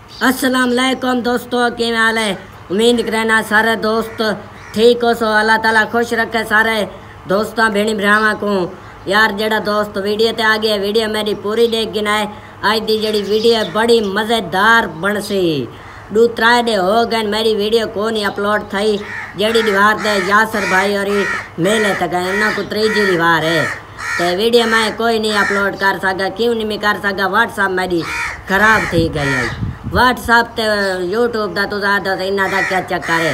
अस्सलाम वालेकुम दोस्तों, क्या हाल है। उम्मीद करना सारे दोस्त ठीक हो सो। अल्लाह ताला खुश रखे सारे दोस्तों भेणी भरावां को। यार जेड़ा दोस्त वीडियो ते आ गया, वीडियो मेरी पूरी देख गिनाए। आज दी जड़ी वीडियो बड़ी मज़ेदार बन सी। 2-3 दिन हो गए मेरी वीडियो को नहीं अपलोड थी। जड़ी दीवार दे यासर भाई और मेले तक इन्हों को 3जी दीवार है तो वीडियो मैं कोई नहीं अपलोड कर सका। क्यों नहीं कर सका, व्हाट्सअप मेरी खराब थी गई है। व्हाट्सअप ते यूट्यूब का तो ज़्यादा इन्ना का क्या चक्कर है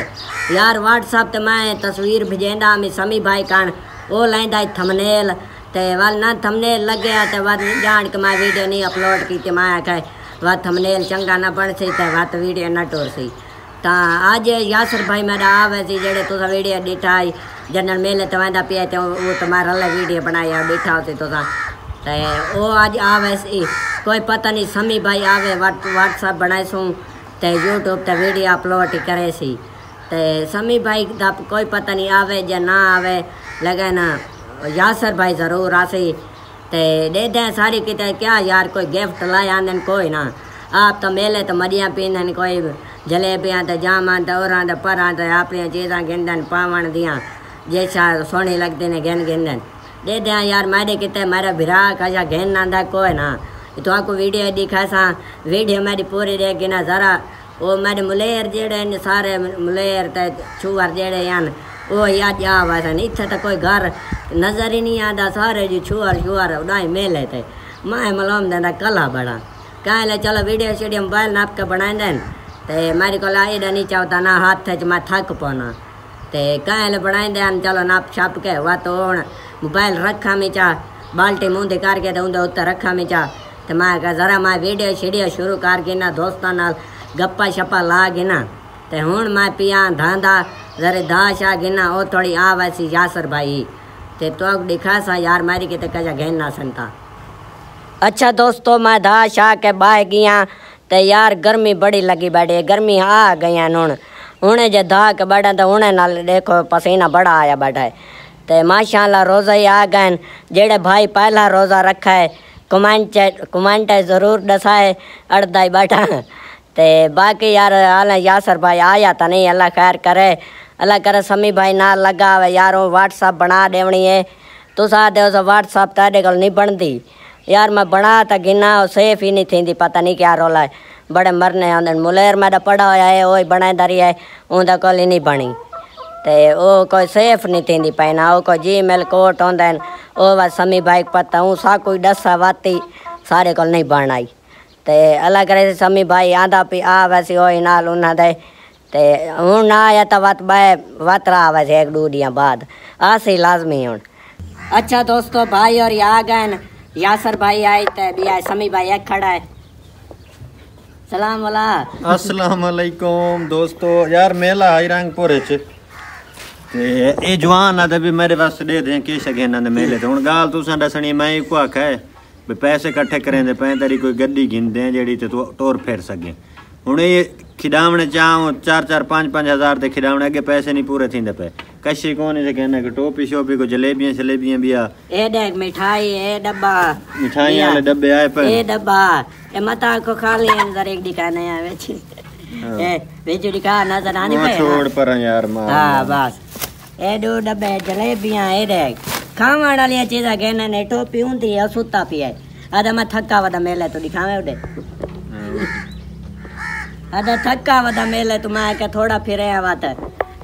यार। व्हाट्सअप ते मैं तस्वीर भेजेंदा मैं समी भाई कान वो लेंदा थंबनेल ते वाल ना थंबनेल लगे तो वह जान के मैं वीडियो नहीं अपलोड की। तो मैं आखे वह थंबनेल चंगा ना बन सी तो वह वीडियो ना टोर सी। तो अज यासर भाई मेरा आवे सी जेड़े तुसा वीडियो डिठा जनरल मेले तो वह पिया तो वो तुम्हारा अल्लाह वीडियो बनाया डिठा सी तुसा तो वो अज आवे सी। कोई पता नहीं समी भाई आवे व्हाट्सअप बनाए सूँ तो यूट्यूब पर वीडियो अपलोड करे सी। तो समी भाई का कोई पता नहीं आवे या ना आवे, लगे ना यासर भाई ज़रूर आसी तो दे दें सारी किते क्या यार। कोई गिफ्ट लाए आंदन कोई ना। आप तो मेले तो मरियाँ पींदन, कोई जलेबियाँ तो जामान तो और तो पर अपनी चीज़ा गिनदन पावन दियाँ जैसा सोहनी लगती ने गिनदन दे दें यार। मेरे किते मेरा भिरा कशा गिन आंदा कोई ना। तो आपको वीडियो दिखा सा, वीडियो मेरी पूरी देख गिना ज़रा। वो मेरे मुलेर जेड़े सारे मुलेर ते छुअर जेड़े यान वो याद आवासन। इत्थे तो कोई घर नज़र ही नहीं आता, सारे जी छुअर उड़ाई मेले थे। मैं मलम देंदा कला बड़ा कह ले चलो वीडियो शीडियो मोबाइल नाप के बनाए दें तो मेरे को एडा नहीं चाहता ना हाथ च मैं थक पाना तो कह ले बनाए दें चलो नाप छाप के। वह तो हूँ मोबाइल रखा में चा बाल्टी मुँह करके तो उन्हें उत्तर रखा में चा तो मैं ज़रा मैं वीडियो शीडियो शुरू कर गिना दोस्तों नाल गप्पा शप्पा ला गिना तो हूँ मैं पिया धांधा जरे दाश आ गिना वो थोड़ी आ वैसी यासर भाई तो दिखा सा यार मेरी किते कजा घेना संता। अच्छा दोस्तों मैं दाश आ के बाह गया तो यार गर्मी बड़ी लगी बैठे, गर्मी आ गई हूँ जो धा के बैठा तो हूँ नाल देखो पसीना बड़ा आया बैठा है तो माशाल्लाह रोज़ा ही आ गए। जेड़े भाई पहला रोज़ा रखा है कमेंट ज़रूर दसाए अड़दा ही बैठा तो बाकी यार आला यासर भाई आया तो नहीं। अल्लाह खैर करे, अल्लाह करे समी भाई ना लगा यार। वो व्हाट्सअप बना देवनी है तुस आदे उस व्हाट्सअप ताड़े कोल नहीं बनती यार। मैं बना तो गिना सेफ ही नहीं थी, पता नहीं क्या रोला है। बड़े मरने आंदे मुलेर मेरा पड़ा होया है वो बना दरी है उनका कोल ही नहीं बनी तो वो कोई सेफ नहीं थी पैना। वो कोई Gmail कोट होंदे वो बस समी भाई पता हूँ सा कोई दसा वाती सारे को नहीं बनाई तो अल्लाह करे समी भाई आंदा पी आ वैसे हो नाल उन्हें तो हूँ ना आया तो वतरा आवे से 1-2 दिन बाद आसी लाजमी हूँ। अच्छा दोस्तों भाई और आ गए यासर भाई आए तो भी आए समी भाई एक खड़ा है। सलाम वाला अस्सलाम वालेकुम दोस्तों। यार मेला आई रंगपुर ये जवान आदे भी मेरे वास्ते दे दें किश घेना दे मेले तो हूँ गाल तुसा दसनी मैं को आखा है भी पैसे कट्ठे करें दे पैं तेरी कोई गड्डी गिन दें जेड़ी ते टोर फेर सके। हूँ ये खिडावने चाहूँ 4-5 हज़ार ते खिडावने अगे पैसे नहीं पूरे थींदे पे कशी कौन है कहना कि टोपी शोपी को जलेबियां भी आ ए देख मिठाई ए डब्बा मिठाई वाले डब्बे आए पे ए डब्बा ए मता को खाली अंदर एक दिखाने आवे छी ए बेचो दिखा नजर आने पे छोड़ पर यार मां। हां बस ए 2 डब्बे जलेबियां ए देख खाने वाली चीज़ा कहने ने टोपी हुंदी है सुता पिया आदा मैं थका वदा मेले तो दिखावे उडे आदा थका वदा मेले तो मैं के थोड़ा फिरे आवात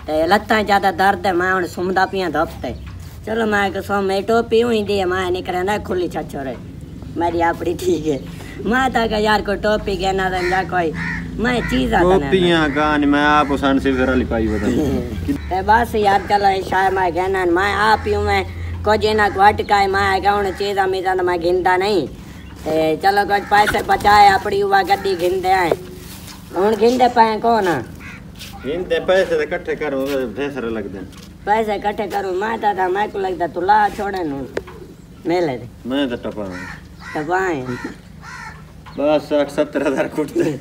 ते लत्ता ज्यादा दर्द है मैं हुन सुमदा पिया धपते चलो मैं के सो मैं टोपी हुई दी मैं नहीं करना खुली छछोरे मेरी आपड़ी ठीक है। मैं तो यार को टोपी कहना जा कोई मैं चीज आता ना टोपियां कान मैं आप सन से जरा लिपाई बता ते बस यार चलो शायद मैं कहना मैं आप यूं मैं को जेना घट का मैं गाउन चीज अमीजा मैं गिनता नहीं ते चलो कुछ पैसे बचाए अपनी हुआ गड्डी गिनदे आए हुन गिनदे पाए कौन गिनदे पैसे इकट्ठे करो ढेसर लगदे पैसे इकट्ठे करूं मैं तो मैं को लगदा तू ला छोड़े नु मेले मैं तो टपाए बस 60-70 हज़ार कुटते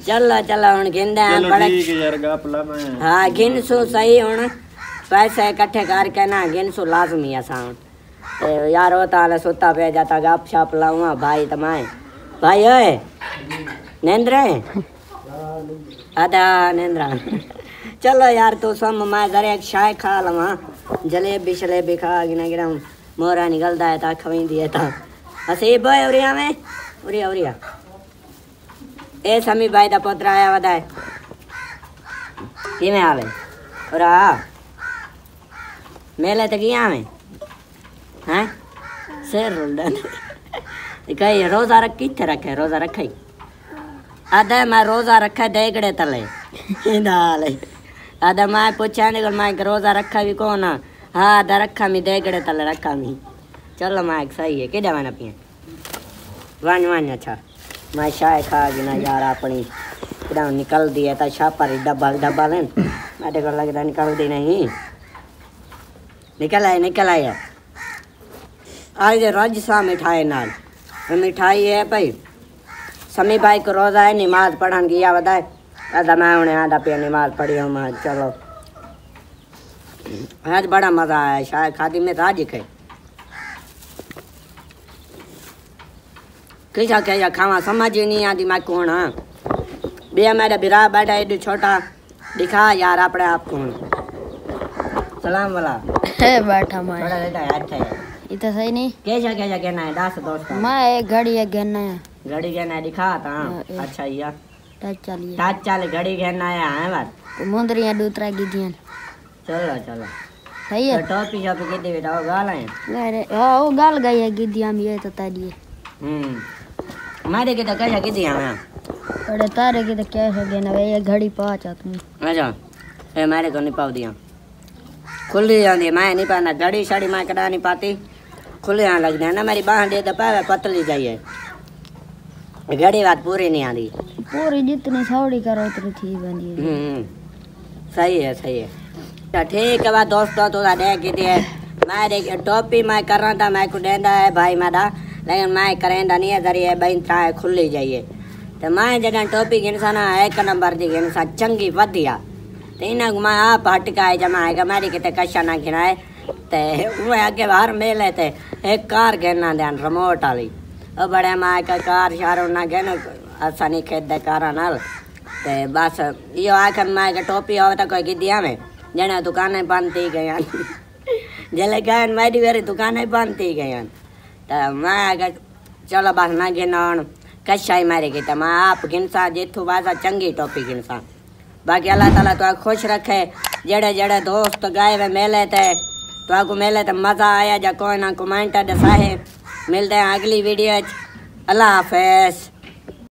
चलो हुन गिनदे आ बड़ा ठीक है यार गप ला मैं हां गिनसो सही हुन पैसे इकट्ठे करके ना गिनसो लाजमी असा ते यार वो ताले सुता पे जाता गप शप लाऊंगा भाई तमाए भाई ओए नेंद्रा आधा नेंद्रा चलो यार तू सम मैं जरा एक शाय खा लवा जलेबी शलेबी खा गिना गिना मोरा निकलता है ता खवेंदी है ता असीब है उरिया में उरिया ए समी भाई दा पुत्र आया वदाए किवें आवे उरा मेले तक किया में हैं शेर रुंडा कई रोजा रख किथे रखे रोजा रखे आधा मैं रोजा रखा देगड़े तले डाले आधा मैं पूछा नहीं मैं रोजा रखा भी कौन हाँ आधा रखा मी देगड़े तले रखा मी चलो मैं सही है कि मैंने पिए वन अच्छा मैं शाय खा गिना यार अपनी एकदम निकल दी है तो छापर डब्बा लेन मेरे को लगता निकल दी नहीं निकल आए आज रोज सा मिठाई नाल मिठाई है भाई समी भाई को रोज़ा है नमाज पढ़न गया बताए आधा मैं उन्हें आधा पे नमाज पढ़ी हूँ मैं चलो आज बड़ा मज़ा आया शायद खादी में राज खाई किसा क्या खावा समझ ही नहीं आती मैं कौन हाँ भैया मेरा बिरा बैठा एडू छोटा दिखा यार अपने आप कौन सलाम वाला बैठा मैं बड़ा बेटा अच्छा है इतना सही नहीं कैसा कहना है दास दोस्त मैं एक घड़ी है कहना है घड़ी कहना है दिखा था अच्छा यार टच चलिए टच चल घड़ी कहना है बात मुंदरियां दूसरा गिदियां चलो सही है टॉपी शॉपी कितनी बेटा वो गाल है अरे हां वो गाल गई है गिदियां में ये तो तारी हमारे के तो कैसा गिदियां में अरे तारे के तो क्या हो गया ना ये घड़ी पहुंचा तुम अच्छा ए मारे को नहीं पाव दिया खुली जाती मैं नहीं पाना घड़ी शाड़ी मैं कड़ा नहीं पाती खुले यहाँ लग जाए ना मेरी बाह दे दबा पतली जाइए घड़ी बात पूरी नहीं आती पूरी जितनी छौड़ी करो उतनी ठीक बनी सही है तो ठीक है बात दोस्तों तो देख दिए मैं देख टोपी मैं कर रहा था मैं को देंदा है भाई मेरा लेकिन मैं करेंदा नहीं है जरिए बहन था खुली जाइए तो मैं जगह टोपी गिनसा ना एक नंबर दी गिनसा चंगी वधिया तो इन्हें मैं आप हटकाए जमा है मेरी कितने कशा ना गिनाए तो वो आगे बाहर मेले थे एक कार गिनना ध्यान रिमोट वाली और बड़े माँ का कार शारो ना गिन असा नहीं खेद कार नाल ते बस यो आखिर मैं का टोपी हो तो कोई गिदिया में जने दुकानें बंद थी गई जले गए मेरी मेरी दुकानें बंद थी गई तो मैं चलो बस मैं गिना कशा ही मारी गई तो मैं आप गिनसा जितू बासा चंगी टोपी गिनसा बाकी अल्लाह ताला तो खुश रखे जड़े जड़े दोस्त गए वे मेले थे तो आपको मेले तो मज़ा आया जा कोई ना कमेंट दसाए मिलते हैं अगली वीडियो अल्लाह हाफिज़।